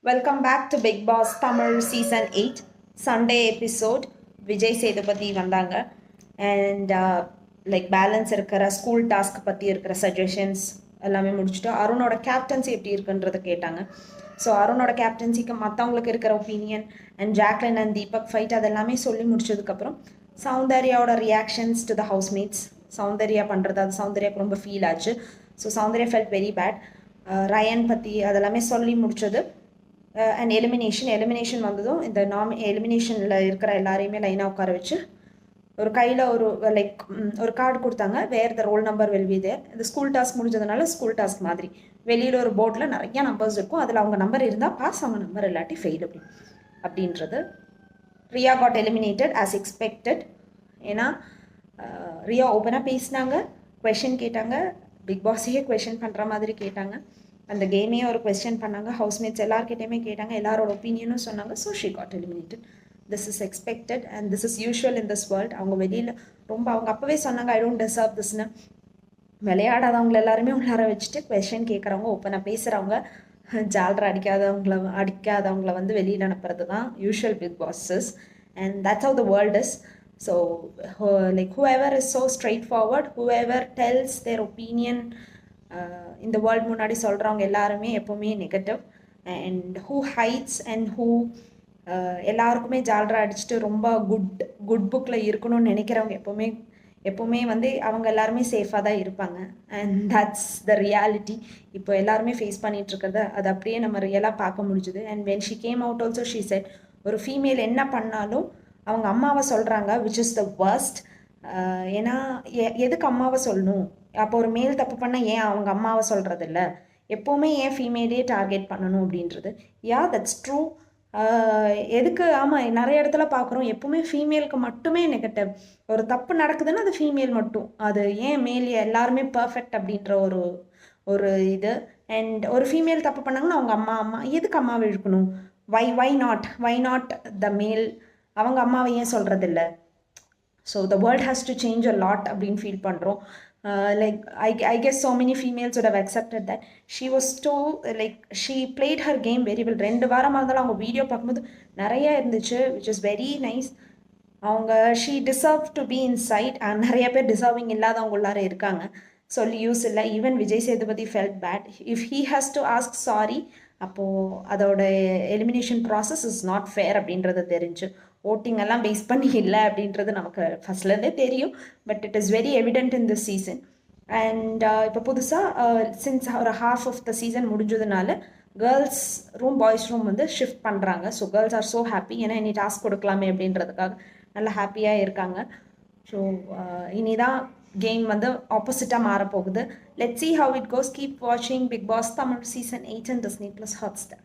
Welcome back to Big Boss Tamil Season 8 Sunday episode. Vijay Sethupathi வந்தாங்க and like balance இருக்கிற school task பற்றி இருக்கிற suggestions எல்லாமே முடிச்சுட்டு அருணோட கேப்டன்சி எப்படி இருக்குன்றதை கேட்டாங்க. ஸோ அருணோட கேப்டன்சிக்கு மற்றவங்களுக்கு இருக்கிற opinion and Jacqueline and Deepak fight அதெல்லாமே சொல்லி முடிச்சதுக்கப்புறம் சௌந்தர்யாவோட reactions to the housemates. Soundarya பண்ணுறது அது சௌந்தர்யாவுக்கு ரொம்ப ஃபீல் ஆச்சு. So Soundarya felt very bad. Rayan பற்றி அதெல்லாமே சொல்லி முடிச்சது. அண்ட் எலிமினேஷன் வந்ததும் இந்த எலிமினேஷனில் இருக்கிற எல்லாரையுமே லைனாக உட்கார வச்சு ஒரு கையில் ஒரு கார்டு கொடுத்தாங்க. Where the roll number will be there. இந்த ஸ்கூல் டாஸ்க் முடிஞ்சதுனால ஸ்கூல் டாஸ்க் மாதிரி வெளியில் ஒரு போர்டில் நிறையா நம்பர்ஸ் இருக்கும். அதில் அவங்க நம்பர் இருந்தால் பாஸ், அவங்க நம்பர் இல்லாட்டி ஃபெயில் அப்படின்றது. Riya got eliminated as expected. ஏன்னா ரியா ஓப்பனாக பேசினாங்க, கொஷின் கேட்டாங்க, பிக் பாஸையே கொஷின் பண்ணுற மாதிரி கேட்டாங்க. அந்த கேமே ஒரு கொஸ்டின் பண்ணாங்க, ஹவுஸ்மேட்ஸ் எல்லாருக்கிட்டையுமே கேட்டாங்க, எல்லாரோட ஒப்பீனியனும் சொன்னாங்க. So she got eliminated. This is expected and this is usual in this world. அவங்க வெளியில் அவங்க அப்போவே சொன்னாங்க ஐ டோன்ட் டிசர்வ் திஸ்னு. விளையாடாதவங்க எல்லாருமே உள்ளார வச்சுட்டு கொஸ்டின் கேட்குறவங்க, ஓப்பனாக பேசுகிறவங்க, ஜாலரை அடிக்காதவங்கள வந்து வெளியில் அனுப்புறது தான் usual big bosses. And that's how the world is. So like whoever is so straightforward, whoever tells their opinion இந்த வேர்ல்ட் முன்னாடி சொல்கிறவங்க எல்லாருமே எப்போவுமே negative. And who hides and who எல்லாருக்குமே ஜாலரா அடிச்சுட்டு ரொம்ப குட் புக்கில் இருக்கணும்னு நினைக்கிறவங்க எப்போவுமே வந்து அவங்க எல்லாருமே சேஃபாக தான் இருப்பாங்க. And that's the reality. இப்போ எல்லாருமே ஃபேஸ் பண்ணிகிட்ருக்கிறத அது அப்படியே நம்ம ரியலாக பார்க்க முடிஞ்சுது. And when she came out also she said, ஒரு ஃபீமேல் என்ன பண்ணாலும் அவங்க அம்மாவை சொல்கிறாங்க, விச் இஸ் த வர்ஸ்ட். ஏன்னா எதுக்கு அம்மாவை சொல்லணும்? அப்போ ஒரு மேல் தப்பு பண்ணால் ஏன் அவங்க அம்மாவை சொல்கிறது இல்லை? எப்போவுமே ஏன் ஃபீமேலே டார்கெட் பண்ணணும் அப்படின்றது. Yeah that's true. எதுக்கு? ஆமாம், நிறைய இடத்துல பார்க்குறோம் எப்போவுமே ஃபீமேலுக்கு மட்டுமே நெகட்டிவ். ஒரு தப்பு நடக்குதுன்னா அது ஃபீமேல் மட்டும், அது ஏன் மேல் எல்லாருமே பர்ஃபெக்ட் அப்படின்ற ஒரு இது. அண்ட் ஒரு ஃபீமேல் தப்பு பண்ணாங்கன்னா அவங்க அம்மா எதுக்கு அம்மாவை இழுக்கணும்? வை நாட் த மேல்? அவங்க அம்மாவை ஏன் சொல்கிறதில்ல? So the world has to change a lot அப்படின்னு ஃபீல் பண்ணுறோம். Like I guess so many females would have accepted that. She was too she played her game very well. 2 வாரமாக இருந்தாலும் அவங்க வீடியோ பார்க்கும்போது நிறைய இருந்துச்சு, which is very nice. அவங்க she deserved to be inside. நிறைய பேர் டிசர்விங் இல்லாதவங்க உள்ளார இருக்காங்க, சொல்லி யூஸ் இல்லை. Even Vijay Sethupathi felt bad. If he has to ask sorry, அப்போது அதோட elimination process is not fair அப்படின்றது தெரிஞ்சு. ஓட்டிங் எல்லாம் பேஸ் பண்ணி இல்லை அப்படின்றது நமக்கு ஃபஸ்ட்லேருந்தே தெரியும். But it is very evident in this season. And இப்போ புதுசாக சின்ஸ் ஒரு ஹாஃப் ஆஃப் த சீசன் முடிஞ்சதுனால கேர்ள்ஸ் ரூம் பாய்ஸ் ரூம் வந்து ஷிஃப்ட் பண்ணுறாங்க. So girls are so happy. ஏன்னா இனி டாஸ்க் கொடுக்கலாமே அப்படின்றதுக்காக நல்லா ஹாப்பியாக இருக்காங்க. ஸோ இனிதான் கேம் வந்து ஆப்போசிட்டாக மாறப்போகுது. Let's see how it goes. Keep watching Big Boss Tamil Season 8 and Disney+ Hotstar.